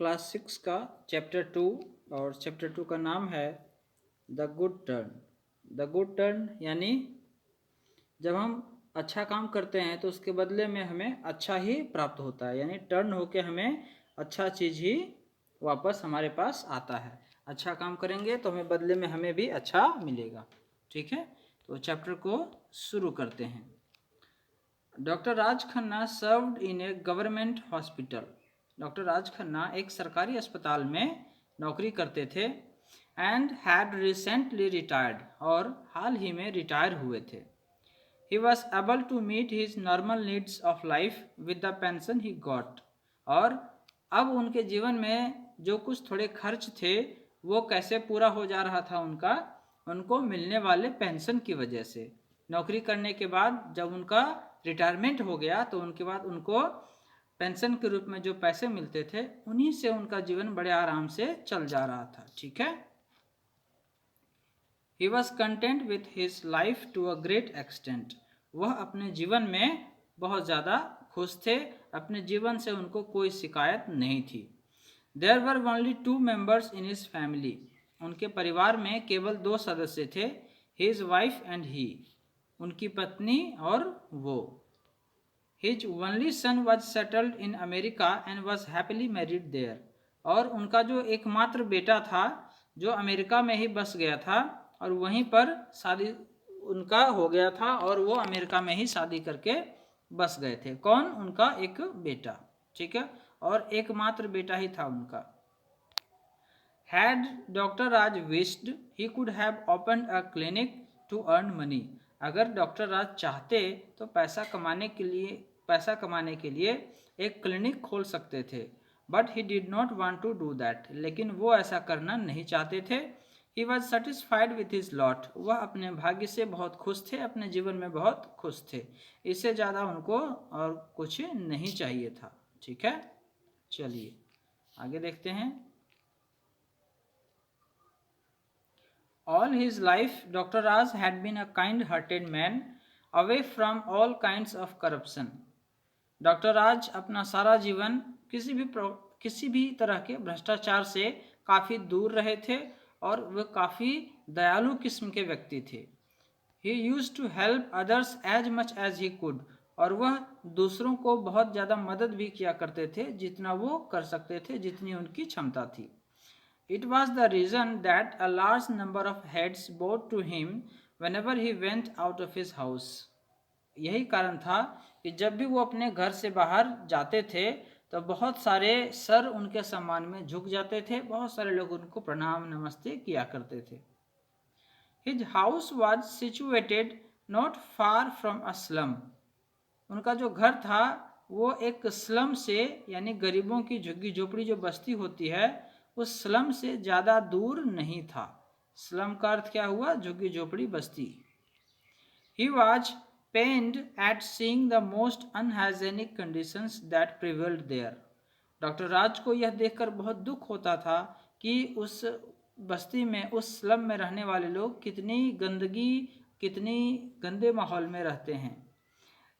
Class 6 का chapter 2 और chapter 2 का नाम है the good turn. The good turn यानी जब हम अच्छा काम करते हैं तो उसके बदले में हमें अच्छा ही प्राप्त होता है, यानी टर्न होके हमें अच्छा चीज़ ही वापस हमारे पास आता है। अच्छा काम करेंगे तो हमें बदले में हमें भी अच्छा मिलेगा। ठीक है, तो चैप्टर को शुरू करते हैं। Doctor Raj Khanna served in a government hospital. Doctor Raj Khanna एक सरकारी अस्पताल में नौकरी करते थे एंड हैड रिसेंटली रिटायर्ड, और हाल ही में रिटायर हुए थे। He was able to meet his normal needs of life with the pension he got, और अब उनके जीवन में जो कुछ थोड़े खर्च थे वो कैसे पूरा हो जा रहा था उनको मिलने वाले पेंशन की वजह से। नौकरी करने के बाद जब उनका रिटायरमेंट हो गया तो उनके बाद उनको पेंशन के रूप में जो पैसे मिलते थे उन्हीं से उनका जीवन बड़े आराम से चल जा रहा था। ठीक है, He was content with his life to a great extent. वह अपने जीवन में बहुत ज़्यादा खुश थे, अपने जीवन से उनको कोई शिकायत नहीं थी। There were only 2 members in his family. उनके परिवार में केवल 2 सदस्य थे, his wife and he. उनकी पत्नी और वो। His only son was settled in America and was happily married there. और उनका जो एकमात्र बेटा था जो अमेरिका में ही बस गया था और वहीं पर शादी उनका हो गया था और वो अमेरिका में ही शादी करके बस गए थे। कौन? उनका एक बेटा। ठीक है, और एकमात्र बेटा ही था उनका। Had Dr. Raj wished, he could have opened a clinic to earn money. अगर डॉक्टर राज चाहते तो पैसा कमाने के लिए एक क्लिनिक खोल सकते थे, but he did not want to do that, लेकिन वो ऐसा करना नहीं चाहते थे। He was satisfied with his lot, वह अपने भाग्य से बहुत खुश थे, अपने जीवन में बहुत खुश थे, इससे ज़्यादा उनको और कुछ नहीं चाहिए था। ठीक है, चलिए आगे देखते हैं। All his life, Dr. Raj had been a kind-hearted man, away from all kinds of corruption. Doctor Raj अपना सारा जीवन किसी भी तरह के भ्रष्टाचार से काफ़ी दूर रहे थे और वे काफ़ी दयालु किस्म के व्यक्ति थे। He used to help others as much as he could, और वह दूसरों को बहुत ज़्यादा मदद भी किया करते थे जितना वो कर सकते थे, जितनी उनकी क्षमता थी। It was the reason that a large number of heads bowed to him whenever he went out of his house. यही कारण था कि जब भी वो अपने घर से बाहर जाते थे तो बहुत सारे सर उनके सम्मान में झुक जाते थे, बहुत सारे लोग उनको प्रणाम नमस्ते किया करते थे। His house was situated not far from a slum. उनका जो घर था वो एक स्लम से, यानी गरीबों की झुग्गी झोपड़ी जो बस्ती होती है, उस स्लम से ज़्यादा दूर नहीं था। स्लम का अर्थ क्या हुआ? झुग्गी झोपड़ी बस्ती। He was pained at seeing the most unhygienic conditions that prevailed there. Doctor Raj को यह देखकर बहुत दुख होता था कि उस बस्ती में, उस स्लम में रहने वाले लोग कितनी गंदे माहौल में रहते हैं।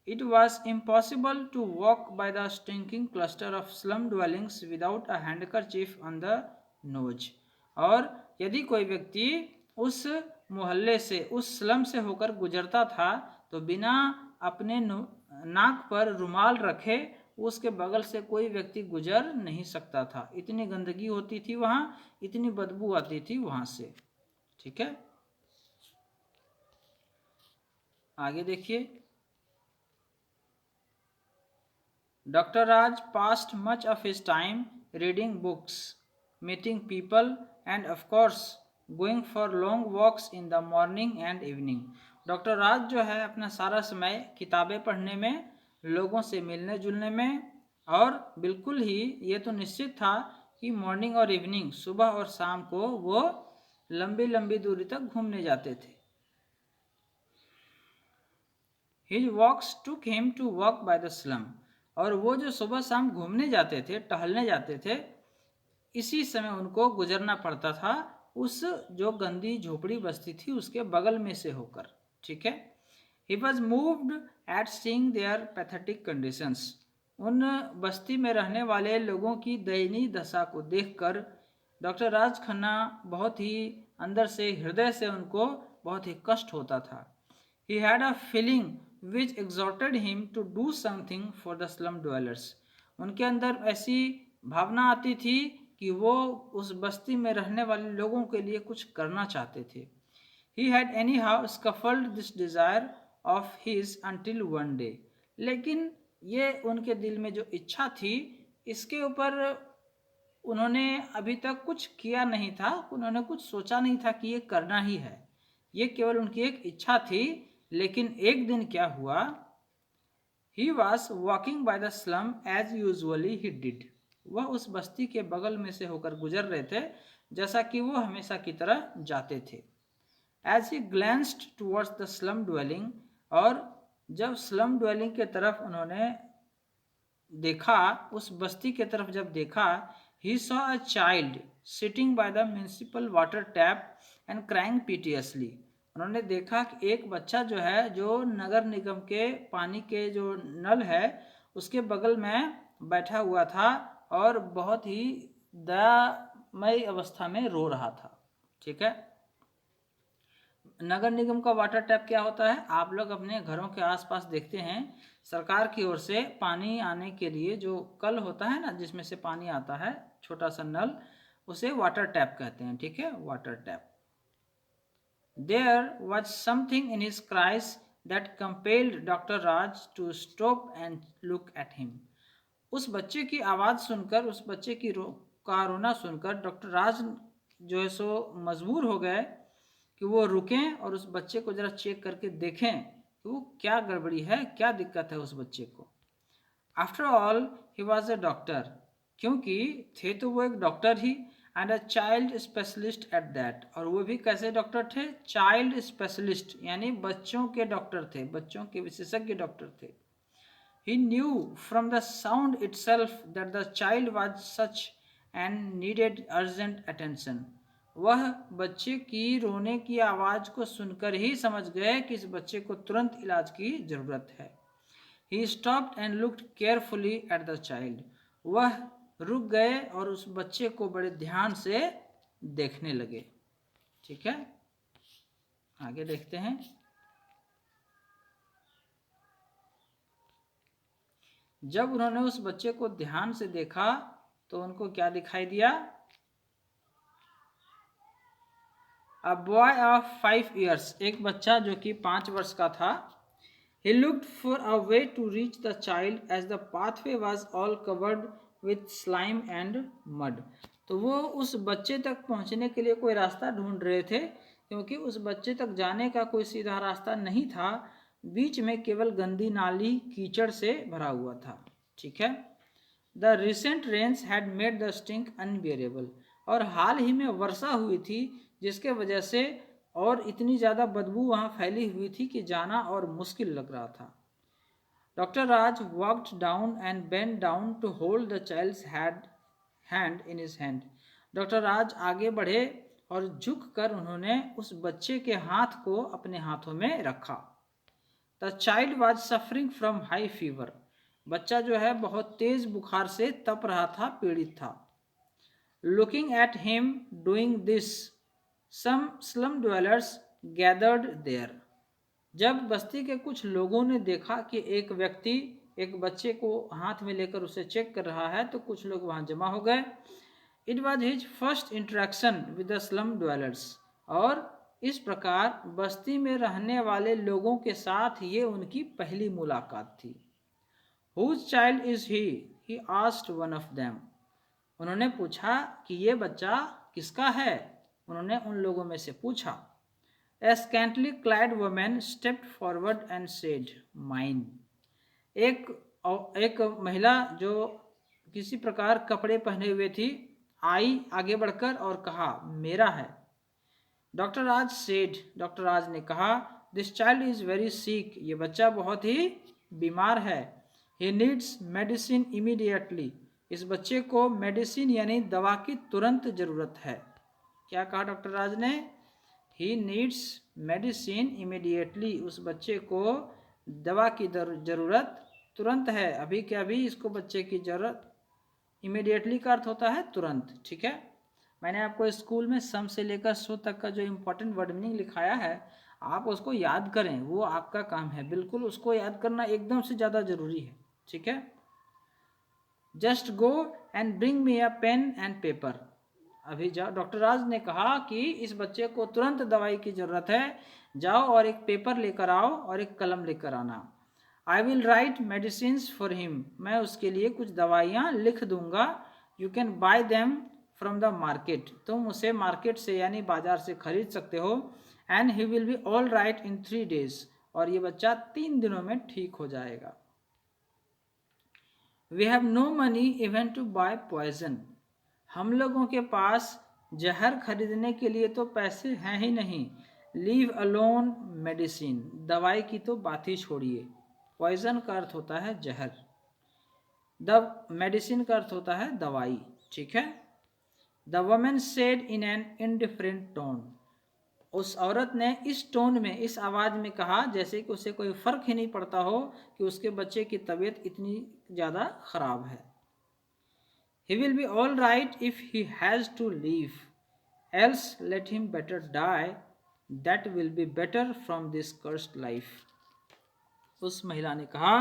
It was impossible to walk by the stinking cluster of slum dwellings without a handkerchief on the nose. और यदि कोई व्यक्ति उस मोहल्ले से, उस स्लम से होकर गुजरता था तो बिना अपने नाक पर रुमाल रखे उसके बगल से कोई व्यक्ति गुजर नहीं सकता था। इतनी गंदगी होती थी वहाँ, इतनी बदबू आती थी वहाँ से। ठीक है, आगे देखिए। Dr. Raj passed much of his time reading books, meeting people, and of course going for long walks in the morning and evening. Doctor Raj जो है अपना सारा समय किताबें पढ़ने में, लोगों से मिलने जुलने में, और बिल्कुल ही ये तो निश्चित था कि मॉर्निंग और इवनिंग, सुबह और शाम को वो लंबी लंबी दूरी तक घूमने जाते थे। His walks took him to walk by the slum. और वो जो सुबह शाम घूमने जाते थे, टहलने जाते थे, इसी समय उनको गुजरना पड़ता था उस जो गंदी झोपड़ी बस्ती थी उसके बगल में से होकर। ठीक है, He was moved at seeing their pathetic conditions. उन बस्ती में रहने वाले लोगों की दयनीय दशा को देखकर डॉक्टर राज खन्ना बहुत ही अंदर से, हृदय से उनको बहुत ही कष्ट होता था। He had a feeling which exhorted him to do something for the slum dwellers. उनके अंदर ऐसी भावना आती थी कि वो उस बस्ती में रहने वाले लोगों के लिए कुछ करना चाहते थे। He had anyhow scuffled this desire of his until one day. लेकिन ये उनके दिल में जो इच्छा थी, इसके ऊपर उन्होंने अभी तक कुछ किया नहीं था, उन्होंने कुछ सोचा नहीं था कि ये करना ही है। ये केवल उनकी एक इच्छा थी। लेकिन एक दिन क्या हुआ, he was walking by the slum as usually he did. वह उस बस्ती के बगल में से होकर गुजर रहे थे, जैसा कि वो हमेशा की तरह जाते थे। As he glanced towards the slum dwelling, और जब स्लम ड्वेलिंग के तरफ उन्होंने देखा, उस बस्ती के तरफ जब देखा, he saw a child sitting by the municipal water tap and crying piteously. उन्होंने देखा कि एक बच्चा जो है, जो नगर निगम के पानी के जो नल है उसके बगल में बैठा हुआ था और बहुत ही दयामय अवस्था में रो रहा था। ठीक है। नगर निगम का वाटर टैप क्या होता है, आप लोग अपने घरों के आसपास देखते हैं, सरकार की ओर से पानी आने के लिए जो कल होता है ना, जिसमें से पानी आता है, छोटा सा नल, उसे वाटर टैप कहते हैं। ठीक है, water tap. There was something in his cries that compelled Dr. Raj to stop and look at him. उस बच्चे की आवाज़ सुनकर, उस बच्चे की का रोना सुनकर डॉक्टर राज जो है सो मजबूर हो गए कि वो रुकें और उस बच्चे को ज़रा चेक करके देखें कि वो क्या गड़बड़ी है, क्या दिक्कत है उस बच्चे को। After all he was a doctor, क्योंकि थे तो वो एक doctor he, and a child specialist at that. और वो भी कैसे डॉक्टर थे, चाइल्ड स्पेशलिस्ट, यानी बच्चों के डॉक्टर थे, बच्चों के विशेषज्ञ डॉक्टर थे। He knew from the sound itself that the child was such and needed urgent attention. वह बच्चे की रोने की आवाज़ को सुनकर ही समझ गए कि इस बच्चे को तुरंत इलाज की ज़रूरत है। He stopped and looked carefully at the child. वह रुक गए और उस बच्चे को बड़े ध्यान से देखने लगे। ठीक है, आगे देखते हैं। जब उन्होंने उस बच्चे को ध्यान से देखा तो उनको क्या दिखाई दिया, अ बॉय ऑफ 5 years, एक बच्चा जो कि 5 वर्ष का था। He looked for a way to reach the child as the pathway was all covered with slime and mud. तो वो उस बच्चे तक पहुंचने के लिए कोई रास्ता ढूंढ रहे थे, क्योंकि उस बच्चे तक जाने का कोई सीधा रास्ता नहीं था, बीच में केवल गंदी नाली कीचड़ से भरा हुआ था। ठीक है। The recent rains had made the stink unbearable, और हाल ही में वर्षा हुई थी जिसके वजह से और इतनी ज़्यादा बदबू वहाँ फैली हुई थी कि जाना और मुश्किल लग रहा था। Doctor Raj walked down and bend down to hold the child's hand in his hand. Doctor Raj आगे बढ़े और झुक कर उन्होंने उस बच्चे के हाथ को अपने हाथों में रखा। The child was suffering from high fever, बच्चा जो है बहुत तेज बुखार से तप रहा था, पीड़ित था। Looking at him doing this, some slum dwellers gathered there. जब बस्ती के कुछ लोगों ने देखा कि एक व्यक्ति एक बच्चे को हाथ में लेकर उसे चेक कर रहा है, तो कुछ लोग वहाँ जमा हो गए। It was his first interaction with the slum dwellers, और इस प्रकार बस्ती में रहने वाले लोगों के साथ ये उनकी पहली मुलाकात थी। Whose child is he? He asked one of them. उन्होंने पूछा कि ये बच्चा किसका है, उन्होंने उन लोगों में से पूछा। A scantily clad woman stepped forward and said, "Mine." एक महिला जो किसी प्रकार कपड़े पहने हुए थी, आई आगे बढ़कर और कहा, मेरा है। डॉक्टर राज सेड, डॉक्टर राज ने कहा, this child is very sick, ये बच्चा बहुत ही बीमार है। ही नीड्स मेडिसिन इमीडिएटली, इस बच्चे को मेडिसिन यानी दवा की तुरंत ज़रूरत है। क्या कहा डॉक्टर राज ने, ही नीड्स मेडिसिन इमीडिएटली, उस बच्चे को दवा की ज़रूरत तुरंत है, अभी के अभी इसको बच्चे की ज़रूरत। इमीडिएटली का अर्थ होता है तुरंत। ठीक है, मैंने आपको स्कूल में सम से लेकर सो तक का जो इम्पोर्टेंट वर्ड मीनिंग लिखाया है, आप उसको याद करें, वो आपका काम है। बिल्कुल उसको याद करना एकदम से ज़्यादा ज़रूरी है। ठीक है, just go and bring me a pen and paper. अभी जाओ, डॉक्टर राज ने कहा कि इस बच्चे को तुरंत दवाई की ज़रूरत है, जाओ और एक पेपर लेकर आओ और एक कलम लेकर आना। I will write medicines for him, मैं उसके लिए कुछ दवाइयाँ लिख दूंगा। You can buy them from the market, तुम उसे मार्केट से यानी बाजार से खरीद सकते हो। And he will be all right in 3 days, और ये बच्चा 3 दिनों में ठीक हो जाएगा। We have no money even to buy poison, हम लोगों के पास जहर खरीदने के लिए तो पैसे हैं ही नहीं। लीव अलोन मेडिसिन, दवाई की तो बात ही छोड़िए। पॉइजन का अर्थ होता है जहर, द मेडिसिन का अर्थ होता है दवाई। ठीक है, the woman said in an indifferent tone, उस औरत ने इस टोन में, इस आवाज़ में कहा जैसे कि उसे कोई फ़र्क ही नहीं पड़ता हो कि उसके बच्चे की तबीयत इतनी ज़्यादा ख़राब है। He will be all right if he has to leave, else let him better die, that will be better from this cursed life. उस महिला ने कहा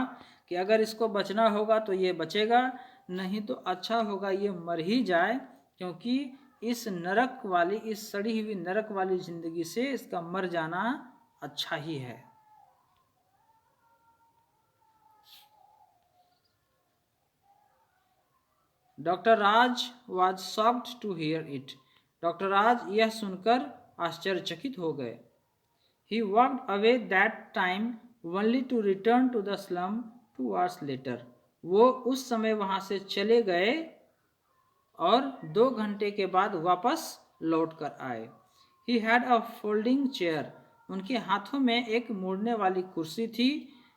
कि अगर इसको बचना होगा तो ये बचेगा, नहीं तो अच्छा होगा ये मर ही जाए, क्योंकि इस नरक वाली, इस सड़ी हुई नरक वाली जिंदगी से इसका मर जाना अच्छा ही है। Doctor Raj was shocked to hear it, doctor Raj यह सुनकर आश्चर्यचकित हो गए। He walked away that time only to return to the slum 2 hours later, वो उस समय वहाँ से चले गए और 2 घंटे के बाद वापस लौट कर आए। He had a folding chair, उनके हाथों में एक मुड़ने वाली कुर्सी थी।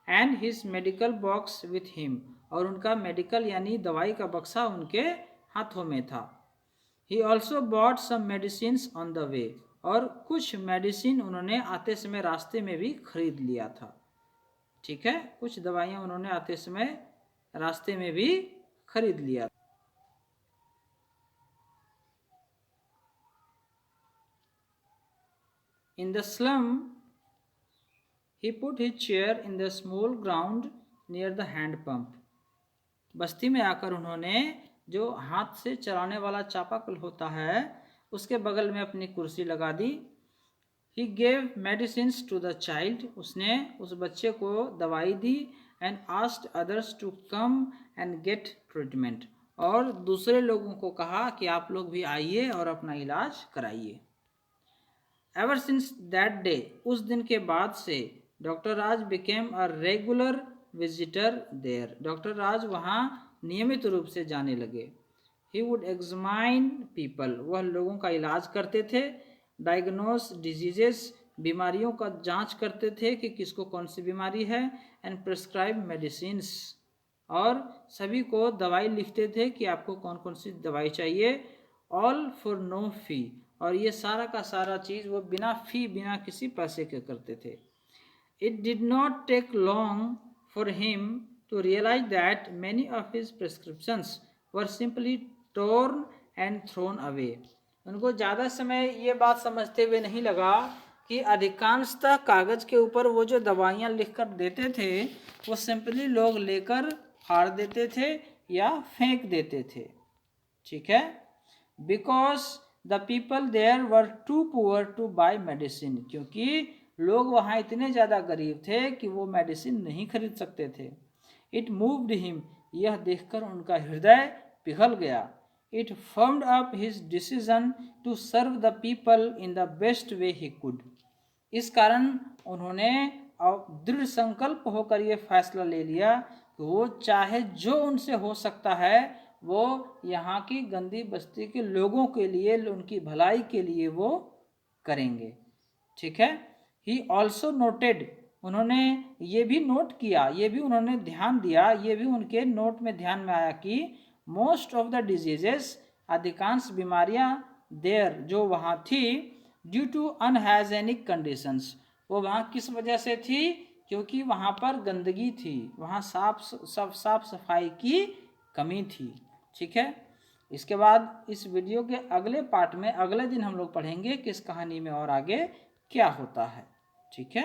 And his medical box with him, और उनका मेडिकल यानी दवाई का बक्सा उनके हाथों में था। He also bought some medicines on the way, और कुछ मेडिसिन उन्होंने आते समय रास्ते में भी खरीद लिया था। ठीक है, कुछ दवाइयाँ उन्होंने आते समय रास्ते में भी खरीद लिया। In the slum, he put his chair in the small ground near the hand pump. बस्ती में आकर उन्होंने जो हाथ से चलाने वाला चापाकल होता है उसके बगल में अपनी कुर्सी लगा दी। He gave medicines to the child, उसने उस बच्चे को दवाई दी। And asked others to come and get treatment, और दूसरे लोगों को कहा कि आप लोग भी आइए और अपना इलाज कराइए। एवर सिंस दैट डे, उस दिन के बाद से doctor Raj became a regular visitor there, doctor Raj वहाँ नियमित रूप से जाने लगे। ही वुड एग्जामाइन पीपल, वह लोगों का इलाज करते थे। डायग्नोस डिजीजेस, बीमारियों का जांच करते थे कि किसको कौन सी बीमारी है। एंड प्रिस्क्राइब मेडिसिन्स, और सभी को दवाई लिखते थे कि आपको कौन कौन सी दवाई चाहिए। ऑल फॉर नो फी, और ये सारा का सारा चीज़ वो बिना फी, बिना किसी पैसे के करते थे। It did not take long for him to realise that many of his prescriptions were simply torn and thrown away, उनको ज़्यादा समय ये बात समझते हुए नहीं लगा कि अधिकांशतः कागज़ के ऊपर वो जो दवाइयाँ लिख कर देते थे वो सिंपली लोग लेकर फाड़ देते थे या फेंक देते थे। ठीक है, because the people there were too poor to buy medicine, क्योंकि लोग वहाँ इतने ज़्यादा गरीब थे कि वो मेडिसिन नहीं खरीद सकते थे। इट मूव्ड हिम, यह देखकर उनका हृदय पिघल गया। It firmed up his decision to serve the people in the best way he could, इस कारण उन्होंने दृढ़ संकल्प होकर ये फैसला ले लिया कि वो चाहे जो उनसे हो सकता है वो यहाँ की गंदी बस्ती के लोगों के लिए, उनकी भलाई के लिए वो करेंगे। ठीक है, ही ऑल्सो नोटेड, उन्होंने ये भी नोट किया, ये भी उन्होंने ध्यान दिया, ये भी उनके नोट में ध्यान में आया कि मोस्ट ऑफ द डिजीजेस, अधिकांश बीमारियां देयर जो वहाँ थी, ड्यू टू अनहाइजेनिक कंडीशंस, वो वहाँ किस वजह से थी, क्योंकि वहाँ पर गंदगी थी, वहाँ साफ सफाई की कमी थी। ठीक है, इसके बाद इस वीडियो के अगले पार्ट में अगले दिन हम लोग पढ़ेंगे कि इस कहानी में और आगे क्या होता है। ठीक है।